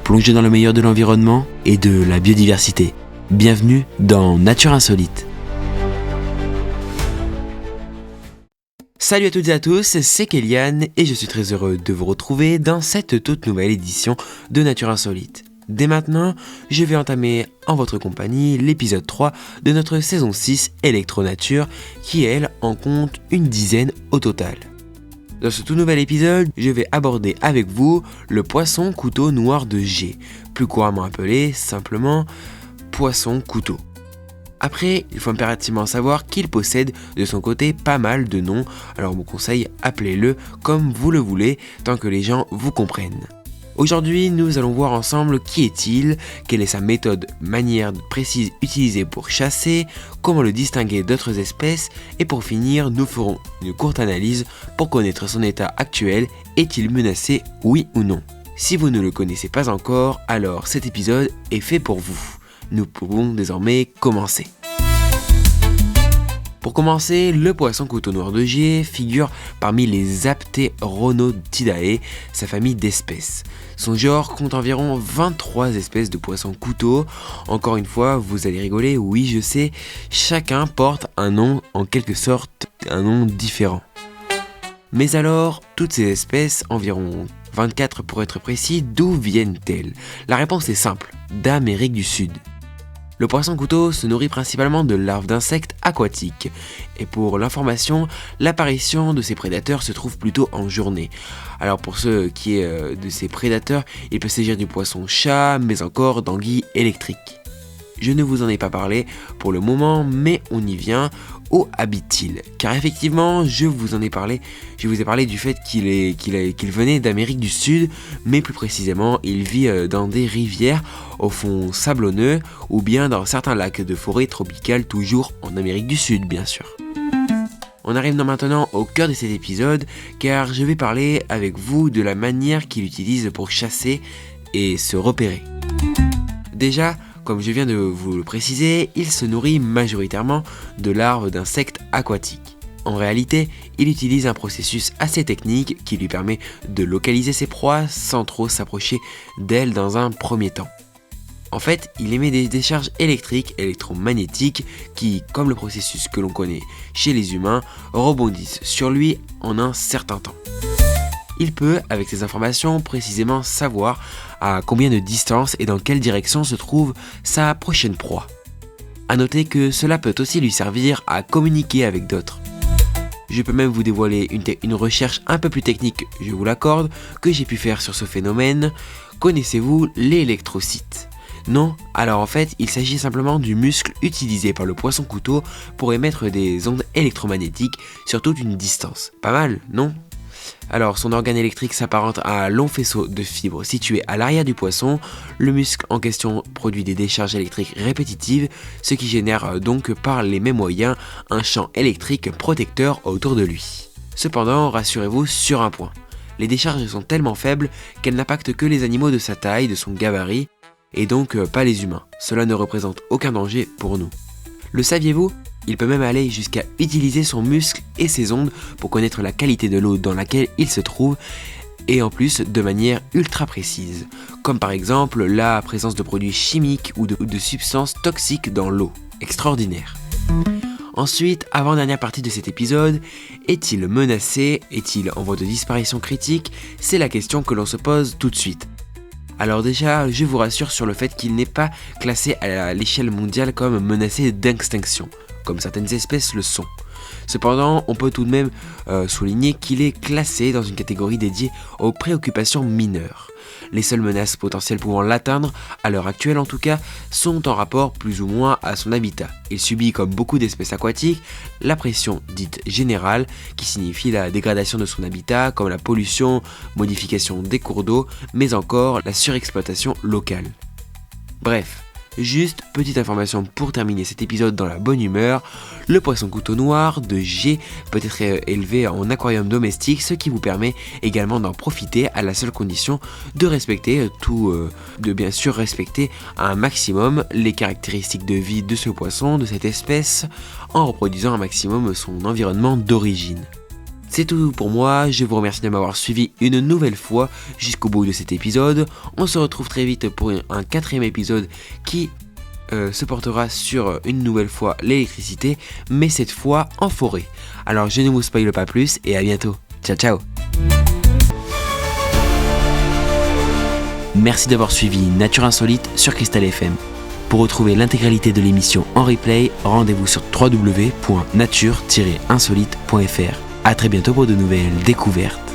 plonger dans le meilleur de l'environnement et de la biodiversité. Bienvenue dans Nature Insolite. Salut à toutes et à tous, c'est Kélian et je suis très heureux de vous retrouver dans cette toute nouvelle édition de Nature Insolite. Dès maintenant, je vais entamer en votre compagnie l'épisode 3 de notre saison 6 Électronature qui elle en compte une dizaine au total. Dans ce tout nouvel épisode, je vais aborder avec vous le poisson couteau noir de G, plus couramment appelé simplement poisson couteau. Après, il faut impérativement savoir qu'il possède de son côté pas mal de noms, alors mon conseil, appelez-le comme vous le voulez, tant que les gens vous comprennent. Aujourd'hui, nous allons voir ensemble qui est-il, quelle est sa méthode, manière précise utilisée pour chasser, comment le distinguer d'autres espèces, et pour finir, nous ferons une courte analyse pour connaître son état actuel, est-il menacé, oui ou non. Si vous ne le connaissez pas encore, alors cet épisode est fait pour vous. Nous pouvons désormais commencer. Pour commencer, le poisson couteau noir de G figure parmi les Apteronothidae, sa famille d'espèces. Son genre compte environ 23 espèces de poissons couteaux. Encore une fois, vous allez rigoler, oui je sais, chacun porte un nom, en quelque sorte un nom différent. Mais alors, toutes ces espèces, environ 24 pour être précis, d'où viennent-elles ? La réponse est simple, d'Amérique du Sud. Le poisson couteau se nourrit principalement de larves d'insectes aquatiques. Et pour l'information, l'apparition de ces prédateurs se trouve plutôt en journée. Alors pour ce qui est de ces prédateurs, il peut s'agir du poisson-chat, mais encore d'anguilles électriques. Je ne vous en ai pas parlé pour le moment, mais on y vient. Où habite-t-il ? Car effectivement, je vous ai parlé du fait qu'il venait d'Amérique du Sud, mais plus précisément, il vit dans des rivières au fond sablonneux ou bien dans certains lacs de forêt tropicale, toujours en Amérique du Sud, bien sûr. On arrive maintenant au cœur de cet épisode, car je vais parler avec vous de la manière qu'il utilise pour chasser et se repérer. Déjà, comme je viens de vous le préciser, il se nourrit majoritairement de larves d'insectes aquatiques. En réalité, il utilise un processus assez technique qui lui permet de localiser ses proies sans trop s'approcher d'elles dans un premier temps. En fait, il émet des décharges électriques, électromagnétiques qui, comme le processus que l'on connaît chez les humains, rebondissent sur lui en un certain temps. Il peut, avec ces informations, précisément savoir à combien de distance et dans quelle direction se trouve sa prochaine proie. A noter que cela peut aussi lui servir à communiquer avec d'autres. Je peux même vous dévoiler une recherche un peu plus technique, je vous l'accorde, que j'ai pu faire sur ce phénomène. Connaissez-vous l'électrocyte ? Non, alors en fait, il s'agit simplement du muscle utilisé par le poisson couteau pour émettre des ondes électromagnétiques sur toute une distance. Pas mal, non ? Alors, son organe électrique s'apparente à un long faisceau de fibres situé à l'arrière du poisson. Le muscle en question produit des décharges électriques répétitives, ce qui génère donc par les mêmes moyens un champ électrique protecteur autour de lui. Cependant, rassurez-vous sur un point. Les décharges sont tellement faibles qu'elles n'impactent que les animaux de sa taille, de son gabarit, et donc pas les humains. Cela ne représente aucun danger pour nous. Le saviez-vous ? Il peut même aller jusqu'à utiliser son muscle et ses ondes pour connaître la qualité de l'eau dans laquelle il se trouve, et en plus de manière ultra précise, comme par exemple la présence de produits chimiques ou de substances toxiques dans l'eau. Extraordinaire. Ensuite, avant-dernière partie de cet épisode, est-il menacé ? Est-il en voie de disparition critique ? C'est la question que l'on se pose tout de suite. Alors déjà, je vous rassure sur le fait qu'il n'est pas classé à l'échelle mondiale comme menacé d'extinction, comme certaines espèces le sont. Cependant, on peut tout de même souligner qu'il est classé dans une catégorie dédiée aux préoccupations mineures. Les seules menaces potentielles pouvant l'atteindre, à l'heure actuelle en tout cas, sont en rapport plus ou moins à son habitat. Il subit, comme beaucoup d'espèces aquatiques, la pression dite générale, qui signifie la dégradation de son habitat, comme la pollution, modification des cours d'eau, mais encore la surexploitation locale. Bref. Juste petite information pour terminer cet épisode dans la bonne humeur, le poisson couteau noir de G peut être élevé en aquarium domestique, ce qui vous permet également d'en profiter à la seule condition de respecter bien sûr respecter un maximum les caractéristiques de vie de ce poisson, de cette espèce, en reproduisant un maximum son environnement d'origine. C'est tout pour moi, je vous remercie de m'avoir suivi une nouvelle fois jusqu'au bout de cet épisode. On se retrouve très vite pour un 4e épisode qui se portera sur une nouvelle fois l'électricité, mais cette fois en forêt. Alors je ne vous spoile pas plus et à bientôt. Ciao ciao. Merci d'avoir suivi Nature Insolite sur Cristal FM. Pour retrouver l'intégralité de l'émission en replay, rendez-vous sur www.nature-insolite.fr. A très bientôt pour de nouvelles découvertes.